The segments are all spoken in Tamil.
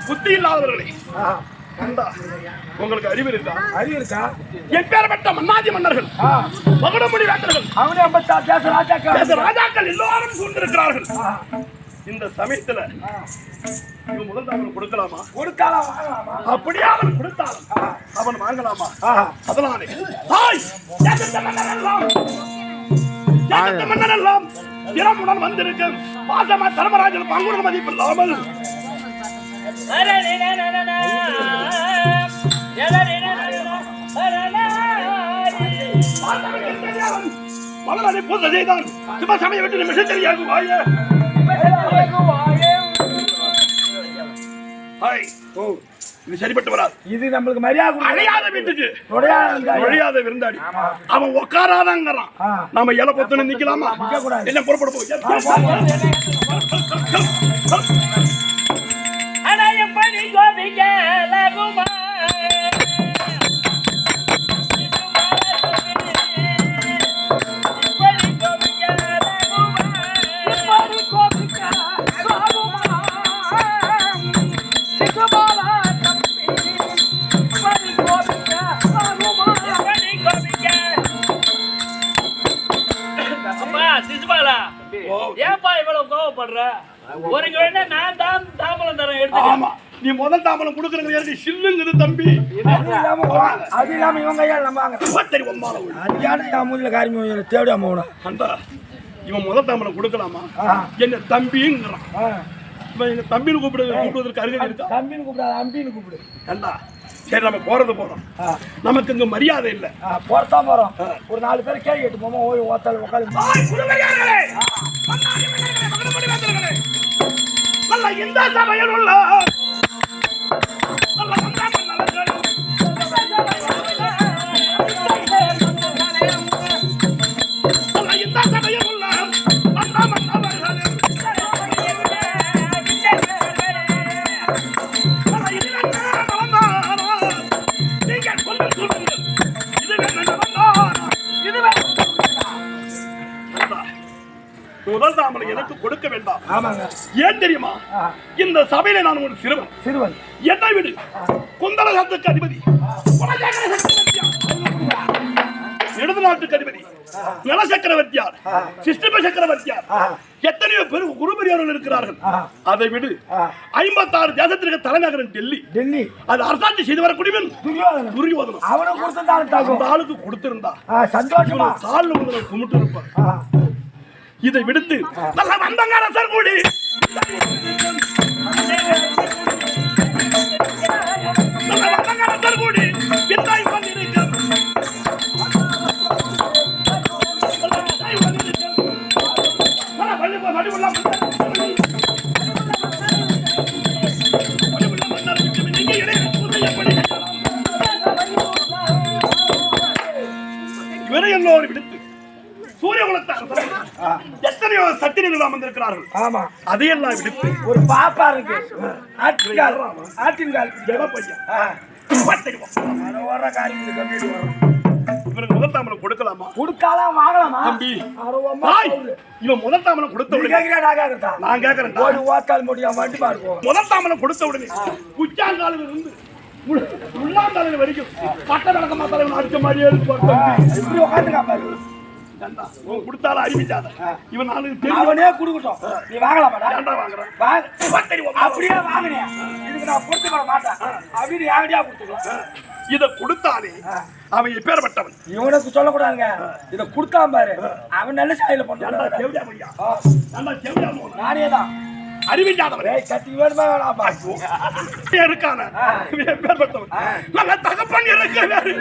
புத்தி இல்லாதவர்களே, உங்களுக்கு அறிவு இருக்கா? அறிவு இருக்கா? எப்பேற்பட்ட மன்னாதி மன்னர்கள், மகுடமுடி வேந்தர்கள், அவனே 56 தேச ராஜாக்கள் எல்லாரும் சூழ்ந்திருக்கிறார்கள். இந்த சமயத்துல இவன் முதல் தாமன் கொடுக்கலாமா? கொடுக்கலாம், வாங்கலாமா? அப்படியே அவன் கொடுத்தாலும் அவன் வாங்கலாமா? அதனாலே மன்னரெல்லாம் திறமுடன் வந்திருக்கு. பாசமா தர்மராஜன் பங்குட மதிப்பு இல்லாமல் மலரை பூசை செய்தான். சிவசமய விட்டு நிமிஷம் தெரியாது வாய. இது சரிப்பட்டு வராது. இது நம்மளுக்கு மரியாதை. அழையாத வீட்டுக்கு நுழையாத விருந்தாடி. அவன் உட்காராதாங்கிறான். நாம இலை பொத்துன்னு நிக்கலாமா? என்ன புறப்பட போய் நீ முதல் தாம்பலம் கொடுக்கறது சில்லுங்குது தம்பி. அது இல்லாம இவங்க இவன் முதல் தாம்பலம் கொடுக்கலாமா? என்ன தம்பிங்கிறான். இவன் எங்க தம்பின்னு கூப்பிடுவதற்கு அருகதை இருக்கா? தம்பின்னு கூப்பிடாது, அம்பின்னு கூப்பிடு. ஏண்டா சரி, நம்ம போறது போறோம். நமக்கு இங்க மரியாதை இல்ல. போறதான் போறோம். ஒரு 4 பேர் கேள்வி கேட்டு போமா. ஓய் ஓத்தால் உட்காந்து இந்த சபையில் உள்ள முதல் தாமலை எனக்கு கொடுக்க வேண்டாம். ஏன் தெரியுமா? இந்த சபையில நான் ஒரு சிறுவன். என்னை விடு. குந்தலகத்துக்கு அதிபதி, இடது நாட்டுக்கு அதிபதி நல சக்கரவர்த்தியார், சிஸ்டப சக்கரவர்த்தியார், எத்தனையோ பேர் குருபெரியார்கள் இருக்கிறார்கள். அதை விடு. 56 தேசத்திற்கு தலைநகரம் டெல்லி. அது அரசாட்சி செய்து வரக்கூடியவன் துரியோதனன். அந்த ஆளுக்கு கொடுத்திருந்தா சந்தோஷமா காலில் வந்து கும்பிட்டு இருப்பார். இதை விடுத்து நல்ல வந்தங்க அரசர் கூடி இவரை எல்லோரும் விடுத்து சூரிய குலத்தார் எத்தனையோ சத்திரிகள் அமர்ந்திருக்கிறார்கள். ஆமா, அதையெல்லாம் விடுத்து ஒரு பாப்பா இருக்கு. ஆட்டின்கால் இவனுக்கு முதல் தாமலம் கொடுக்கலாமா? கொடுக்கலாம், வாங்கலாமா? தம்பி, இவன் முதல் தாமலம் கொடுத்த உடனே நான் கேட்கிறேன். முதல் தாமலம் கொடுத்த உடனே குச்சாங்காலில் இருந்து உள்ளாங்காலில் வரைக்கும் பட்ட விளக்கமா தலைவன் அடிச்ச மாதிரியே எப்படி உட்காந்துக்காம கொடுத்தாலும் அறிவிச்சாத. இவன் அவனே கொடுக்கட்டும். நீ வாங்கலாமா? அப்படியே வாங்கினியா? இதுக்கு நான் கொடுத்து வர மாட்டேன் அப்படின்னு யாவடியா கொடுத்துக்கலாம். இதை கொடுத்தானே அவன் எப்பேற்பட்டவன் இவனுக்கு சொல்லக்கூடாதுங்க. இதை கொடுக்காம பாரு, அவன் நல்ல சாயில பண்ணான். நானே தான் அறிவிக்காதவன் கத்தி வேணுமா வேணாமா இருக்கான எப்பேற்பட்டவன். நல்ல தகப்பன் இருக்கிறாரு.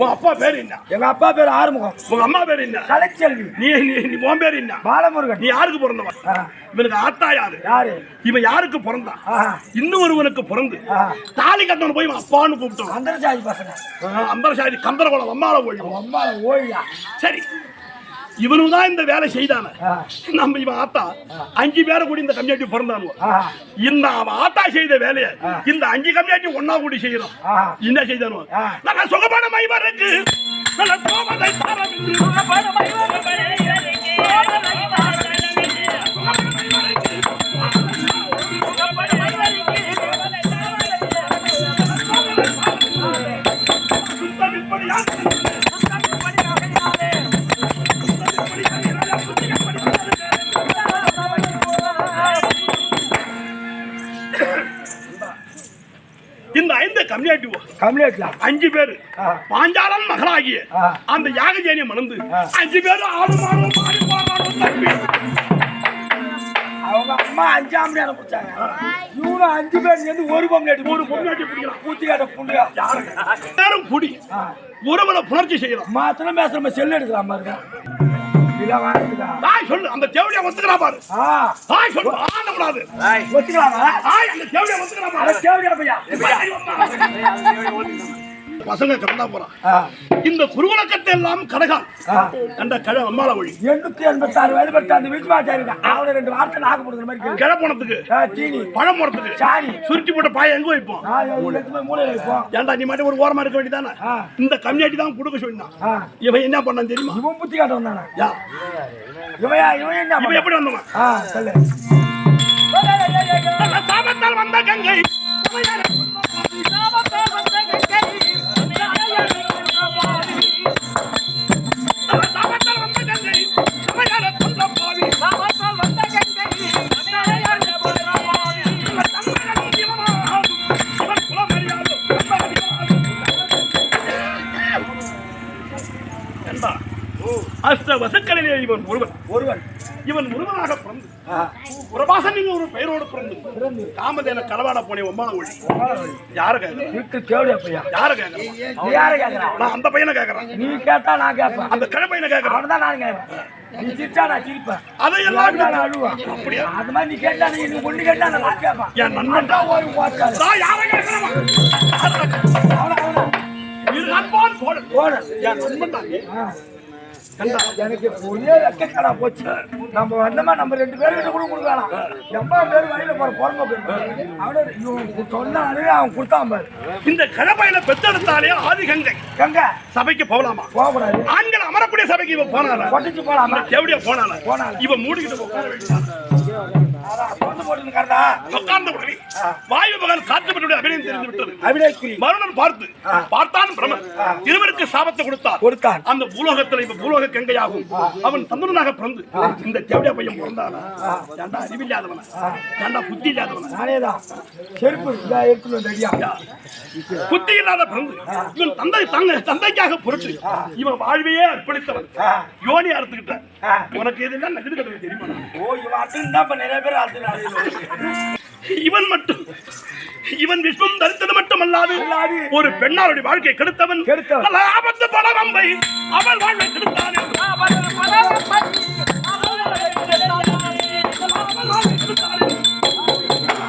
உன் அப்பா பேர் என்ன? எங்க அப்பா பேர் ஆறுமுகம். உங்க அம்மா பேர் என்ன? கலைச்செல்வி. நீ நீ உன் பேர் என்ன? பாலமுருகன். நீ யாருக்கு பிறந்தவன்? இவனுக்கு ஆத்தா யாரு? யாரு? இவன் யாருக்கு பிறந்தான்? இன்னொருவனுக்கு பிறந்து தாலி கட்டவன் போய் அப்பான்னு கூப்பிட்டோம். அந்தரசாதி பசங்க. அந்தரசாதி கந்தரகுலம் அம்மாவை ஓய்வு. அம்மாவை ஓய்யா. சரி, இவனுதான் இந்த வேலை செய்தான. நம்ம இவன் ஆத்தா 5 பேரை கூடி இந்த கம்யூனிட்டி பிறந்தானுவோ. இந்த அவன் ஆத்தா செய்த வேலையை இந்த 5 கம்யூனிட்டி ஒன்னா கூடி செய்யறோம். என்ன செய்தானுவோ? நல்ல சுகமான மைவருக்கு நல்ல சோமதை தாரமின்றி சுகமான மைவருக்கு இந்த 5 கம்யூனிட்டி 5 பேரு பாஞ்சாலன் மகளாகிய அந்த யாகஜேனியை மணந்து 5 பேரு ஆடுமாடும் பாடுமாடும் தம்பி. அவங்க அம்மா 5 ஆம்பளையான குடிச்சாங்க. இவங்க 5 பேர் சேர்ந்து ஒரு பொம்னாட்டி பிடிக்கலாம். பூத்திக்காட்ட புண்டியா யாரும் குடி உறவுல புணர்ச்சி செய்யலாம். மாத்திரம் பேசுற செல்லு எடுக்கலாம் பாருங்க. சொல்லு அந்த தேவடியா ஒத்துக்கிறா பாரு. சொல்லு ஆடக்கூடாது. ஒத்துக்கலாமா? அந்த தேவடியா ஒத்துக்கிறா பாரு. தேவடியா பையா பசங்க கடந்தா போறான். இந்த குருவலக்கத்தை எல்லாம் கடகால் அந்த கழ அம்மாள வழி 886 வயதுபட்ட அந்த வீட்டுமாச்சாரி அவனை 2 வார்த்தை நாக்க போடுற மாதிரி கிழ போனதுக்கு சீனி பழம் போறதுக்கு சாணி சுருட்டி போட்ட பாய எங்க வைப்போம்? மூலையில வைப்போம். ஏன்டா நீ மட்டும் ஒரு ஓரமா இருக்க வேண்டியதானே? இந்த கம்யூனிட்டி தான் கொடுக்க சொன்னான். இவன் என்ன பண்ணான் தெரியுமா? இவன் புத்தி காட்ட வந்தானே. இவன் என்ன இவன் எப்படி வந்தவன்? சொல்லு. சாபத்தால் வந்த கங்கை அஷ்ட வசக்களிலே இவன் ஒருவன் முருகனாக பிறந்து பிரபாசன் ஒரு பெயரோடு பிறந்து காமதேன களவாட போனே ஒம்மா ஒளி யார கேக்குறேன்? நான் அந்த பையனை கேக்குறேன். நீ கேட்டா நான் கேட்பேன். அந்த கிழ பையனை கேக்குறேன். நான் கேட்பேன். நீ சிரிச்சா நான் சிரிப்பேன். அதையெல்லாம் நான் அழுவேன். அப்படியா? அது மாதிரி நீ கேட்டா நீ ஒண்ணு கேட்டா நான் கேட்பேன். என் நண்பன் ஒரு வார்த்தை நான் யார கேக்குறேன்? என் நண்பன் தான். எனக்கு ஒரே வெக்கக்கடா போச்சு. நம்ம வந்தமா நம்ம 2 பேர்கிட்ட கூட கொடுக்கலாம். 80 பேர் வழியில போற பொறுமை போயிருக்கு. அவனோட சொன்னாலே அவன் கொடுத்தான் பாரு. இந்த கிழமையில பெத்தெடுத்தாலே ஆதி கங்கை சபைக்கு போகலாமா? போகக்கூடாது. ஆண்கள் அமரக்கூடிய சபைக்கு இவன் போனால கொட்டிச்சு போலாமா? எப்படியா போனால இவன் மூடிக்கிட்டு உட்கார வேண்டியதான். வாயு மகன் காற்றுப்பட்டு அபிநயம் தெரிந்து விட்டது. மருணன் பார்த்தான் பிரமன் இருவருக்கு சாபத்தை கொடுத்தான். அந்த பூலோகத்தில் இப்ப பூலோக கங்கையாகும். அவன் சந்தனனாக பிறந்து இந்த தேவடியா பையன் பிறந்தானா? ஏண்டா அறிவில்லாதவன, ஏண்டா புத்தி இல்லாதவன, புத்தி இல்லாத பிறந்து இவன் தந்தைக்காக பொருட்டு இவன் வாழ்வையே அர்ப்பணித்தவன். யோனி அறுத்துக்கிட்ட உனக்கு எதுனா நகது கதை தெரியுமா? நிறைய பேர் இவன் விஸ்வம் தரித்தது மட்டுமல்லாது ஒரு பெண்ணாருடைய வாழ்க்கை கெடுத்தவன். ஆபத்து பல வம்பை அவள் வாழ்வை கெடுத்தான்.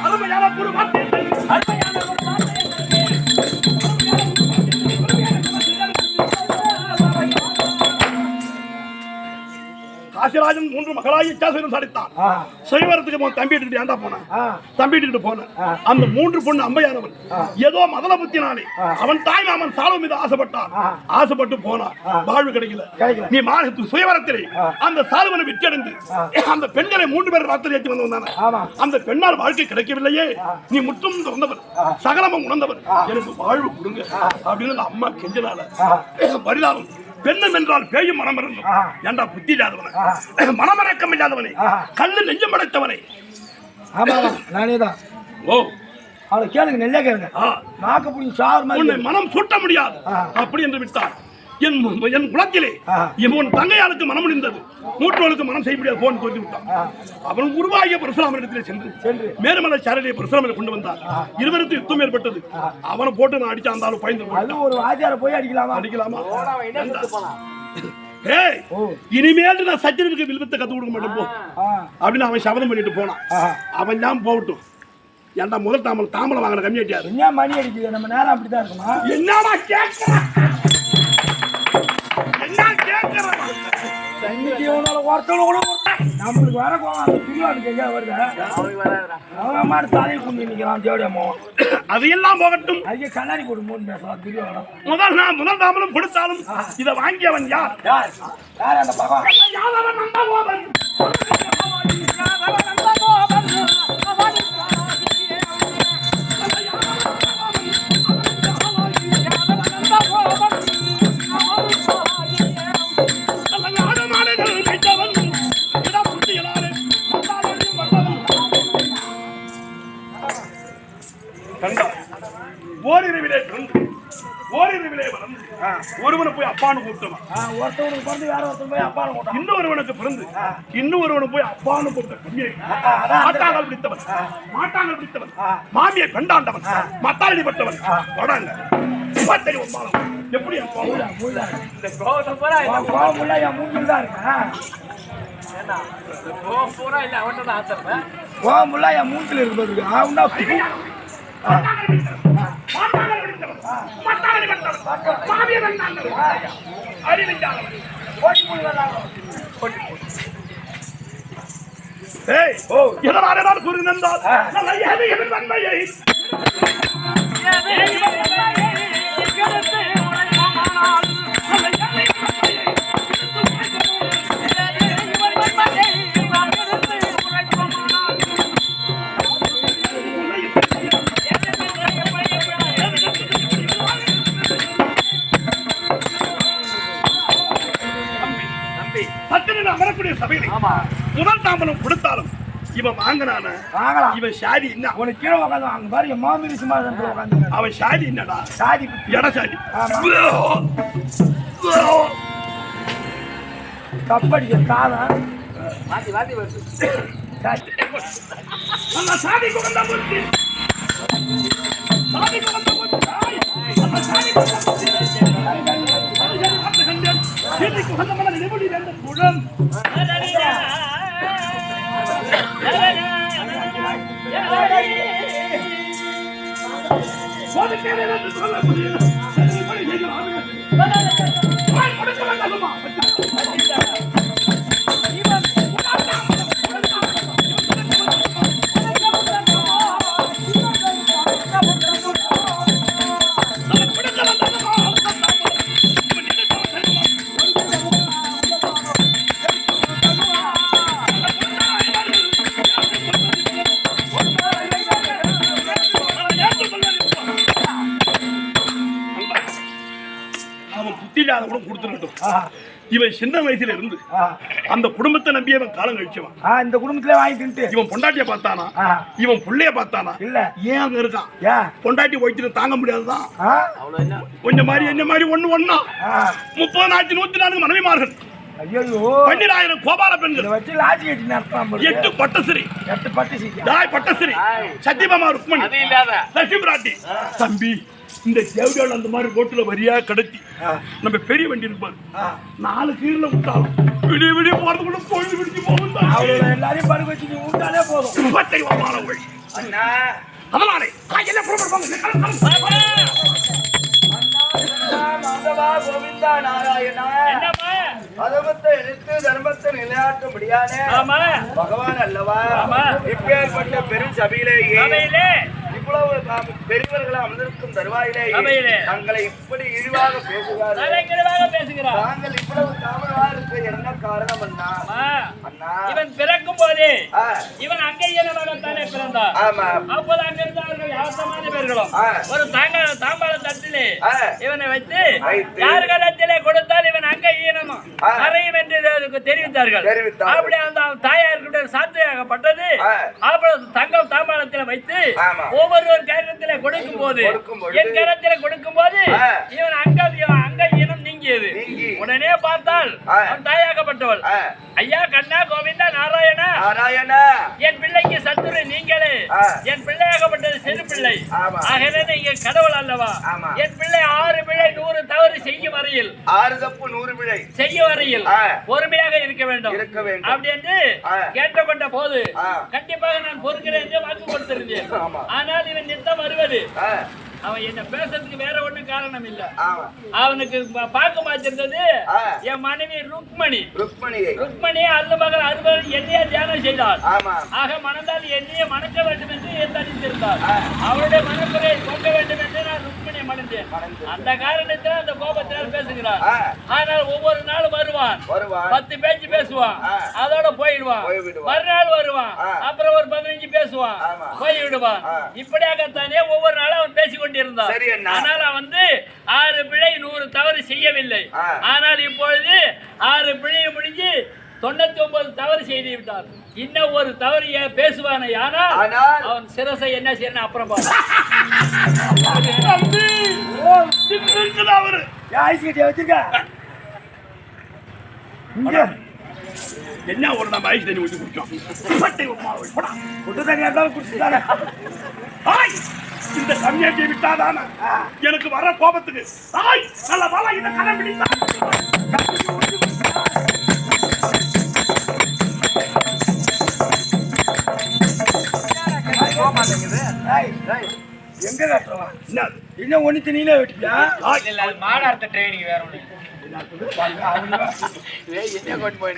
அருமையான ஒரு வார்த்தை காசிராஜன் 3 மகளாகி இச்சாசுரன் சாடித்தான். சைவரத்துக்கு தம்பிட்டு ஏண்டா போனான்? தம்பிட்டு போன அந்த 3 பொண்ணு அம்மையானவன் ஏதோ மதல புத்தினாலே அவன் தாய் மாமன் சாலு மீது ஆசைப்பட்டு போனான். வாழ்வு கிடைக்கல. நீ சுயவரத்திலே அந்த சாலுவனை விற்றடைந்து அந்த பெண்களை 3 பேர் ராத்திரி ஏற்றி வந்து வந்தானே, அந்த பெண்ணால் வாழ்க்கை கிடைக்கவில்லையே. நீ முற்றும் துறந்தவர், சகலமும் உணர்ந்தவர், எனக்கு வாழ்வு கொடுங்க அப்படின்னு அம்மா கெஞ்சனால பரிதாபம். பெண்ணம் என்றால் பேயும் மனமறந்தும். ஏண்டா புத்தி இல்லாதவனை, மனமறக்கம் இல்லாதவனை, கல்லு நெஞ்சம் படைத்தவனை. நானேதான். ஓ அவளை கேளுங்க, நெல்ல கேளுங்க. நாக்கு புடி சார் மாதிரி உன்னை மனம் சுட்ட முடியாது அப்படி என்று விட்டார். என் குலத்திலே இவன் தங்கையாளுக்கு மனம் முடிந்தது, மூற்றோளுக்கு மனம் செய்ய முடியாது போன் தோன்றி விட்டான். அவன் உருவாகிய பரசுராமனிடத்திலே சென்று மேருமலை சாரலியை பரசுராமனை கொண்டு வந்தார். இருவருக்கு யுத்தம் ஏற்பட்டது. அவனை போட்டு நான் அடிச்சா இருந்தாலும் பயந்து ஒரு வாத்தியார போய் அடிக்கலாமா? இனிமேல் நான் சத்திரனுக்கு வில்வத்தை கத்து கொடுக்க மாட்டேன் போ அப்படின்னு அவன் சபதம் பண்ணிட்டு போனான். அவன் தான் போகட்டும். ஏன்டா முதல் தாமலை வாங்கின கம்மியாட்டியாரு என்ன மணி அடிக்குது? நம்ம நேரம் அப்படிதான் இருக்குமா? என்னடா கேட்கிறேன் நம்மளுக்கு வர தலையை கொண்டு நிற்கிறான் தேவடியம்மோ. அதையெல்லாம் போகட்டும். அதுக்கு கண்ணாடி போட்டு மூணு பேசலாம். முதல் தாமலம் கொடுத்தாலும் இதை வாங்கியவன் யார்? யார் அந்த பகவான்? ஒருவனை போய் அப்பான்னு கூப்பிட்டவன், ஒருத்தவனுக்கு பிறந்து வேற ஒருத்தன் போய் அப்பான்னு கூப்பிட்டான். இன்னொருவனுக்கு பிறந்து இன்னொருவனை போய் அப்பான்னு கூப்பிட்ட மாட்டாங்கள் பிடித்தவன், மாட்டாங்கள் பிடித்தவன், மாமியை பெண்டாண்டவன், மத்தாளிப்பட்டவன் வடாங்க. எப்படி மூஞ்சில் இருக்கு. முதல் தாம்பலம் கொடுத்தாலும் இவன் வாங்கினான இவன் ஷாதி என்ன? உனக்கு கீழே உட்காந்து அங்க பாரு மாமிரி சும்மா உட்காந்து அவன் ஷாதி என்னடா? ஷாதி எட ஷாதி கப்படிக்க காலம் வாதி வாதி வருது. சாதி குகந்த புத்தி சாதி குகந்த புத்தி சாதி குகந்த புத்தி சாதி குகந்த மன நிபுணி ரெண்டு குடம் போதுக்கேனே என்று சொல்ல முடியும். இப்படி செய்யலாம். வாய் கொடுக்க வேண்டாமா? இவன் சின்ன வயசுல இருந்து அந்த குடும்பத்தை நம்பி அவன் காலம் கழிச்சவன். இந்த குடும்பத்திலே வாங்கி தின்ட்டு இவன் பொண்டாட்டிய பார்த்தானா? இவன் புள்ளைய பார்த்தானா? இல்ல. ஏன் அங்க இருக்கான்? பொண்டாட்டி போயிட்டு தாங்க முடியாதுதான். கொஞ்சம் மாதிரி என்ன மாதிரி ஒண்ணா 30 நாட்டு 104 மனைவிமார்கள், 12,000 கோபால பெண்கள், 8 பட்டசிரி, பட்டசிரி, சத்தியபாமா ருக்மணி, லட்சுமி பிராட்டி. தம்பி இந்த தேவடியால் அந்த மாதிரி ரோட்டுல வரியா கடத்தி நம்ம பெரிய வண்டி இருப்பாரு 4 கீழ விட்டாலும் விடிய விடிய போறதுக்குள்ள பொழுது விடிச்சு போகும். எல்லாரையும் பருக வச்சு விட்டாலே போதும். அதனாலே கோவிந்தா நாராயணா அதமத்தை எழுத்து தர்மத்தை நிலையாட்ட முடியாதே பகவான் அல்லவா? இப்பேற்பட்ட பெரும் சபையிலேயே இவ்வளவு பெரியவர்களை அமர்ந்திருக்கும் தருவாயிலே தங்களை இப்படி இழிவாக பேசுகிறார். தாங்கள் இவ்வளவு தாமதமாக இருக்க என்ன காரணம் அண்ணா? இவன் பிறக்கும் போதே இவன் அங்கேயனமாகத்தானே பிறந்தார். அப்போது அங்கிருந்தவர்கள் யாவசமான பேர்களும் ஒரு தாம்பாள தட்டிலே இவனை வைத்து யார் கலத்திலே கொடுத்தால் இவன் அங்க ஈனமும் அறையும் என்று தெரிவித்தார்கள். அப்படி அந்த தாயாருக்கு சாத்தியாகப்பட்டது. அப்பொழுது தங்கம் தாம்பாளத்தில் வைத்து ஒவ்வொரு கரத்திலே கொடுக்கும் போது என் கரத்திலே கொடுக்கும் போது இவன் அங்க ஈனம் நீங்கியது. உடனே பார்த்தால் அவன் தாயாகப்பட்டவள். ஐயா கண்ணா கோவிந்தா நாராயணா நாராயணா, என் பிள்ளைக்கு சத்துரு நீங்களே, என் பிள்ளையாகப்பட்டது சிறு பிள்ளை, ஆகவே நீங்க கடவுள் அல்லவா? என் பிள்ளை 6 பிழை 100 தவறு செய்யும் வரையில் 6 தப்பு 100 பிழை செய்யும் வரையில் பொறுமையாக இருக்க வேண்டும் இருக்க வேண்டும் அப்படி என்று கேட்டுக்கொண்ட போது கண்டிப்பாக நான் பொறுக்கிறேன் என்று வாக்கு கொடுத்திருந்தேன். ஆனால் இவன் நித்தம் வருவது அவன் என்ன பேசுறதுக்கு வேற ஒண்ணும் காரணம் இல்ல. அவனுக்கு பார்க்க மாத்திருந்தது என் மனைவி ருக்மணி அல்ல மகள் அறுபது என்னையே தியானம் செய்தாள். ஆக மணந்தால் என்னையே மணக்க வேண்டும் என்று தனித்திருந்தாள். அவருடைய மனக்குறையை போக்க வேண்டும் என்று நான் ருக்மணியை மணந்தேன். அந்த காரணத்தில் அந்த கோபத்தினால் பேசுகிறான். ஆனால் ஒவ்வொரு நாளும் வருவான், 10 பேச்சு பேசுவான், அதோட போயிடுவான். மறுநாள் வருவான், அப்புறம் ஒரு 15 பேசுவான், போய்விடுவான். இப்படியாகத்தானே ஒவ்வொரு நாளும் அவன் பேசிக்கொண்டு இருந்தார். ஆனால் அவன் 6 பிழை 100 தவறு செய்யவில்லை. ஆனால் இப்பொழுது 6 பிழையை முடிஞ்சு 99 தவறு செய்து விட்டார். இன்னும் ஒரு தவறு பேசுவானே, ஆனால் அவன் சிரசை என்ன செய்யணும் அப்புறம் என்ன ஒரு நம்ம ஐஸ் தண்ணி ஊற்றி குடிச்சோம். இந்த சமயத்தை விட்டாதான எனக்கு வர கோபத்துக்கு நல்ல வாழ இந்த கடன் பிடித்தா எங்க கட்டுறவன் இன்னும் ஒண்ணு நீனே வெட்டிப்பியா? மாடார்த்த ட்ரைனிங் வேற ஒண்ணு என்ன கொண்டு போய்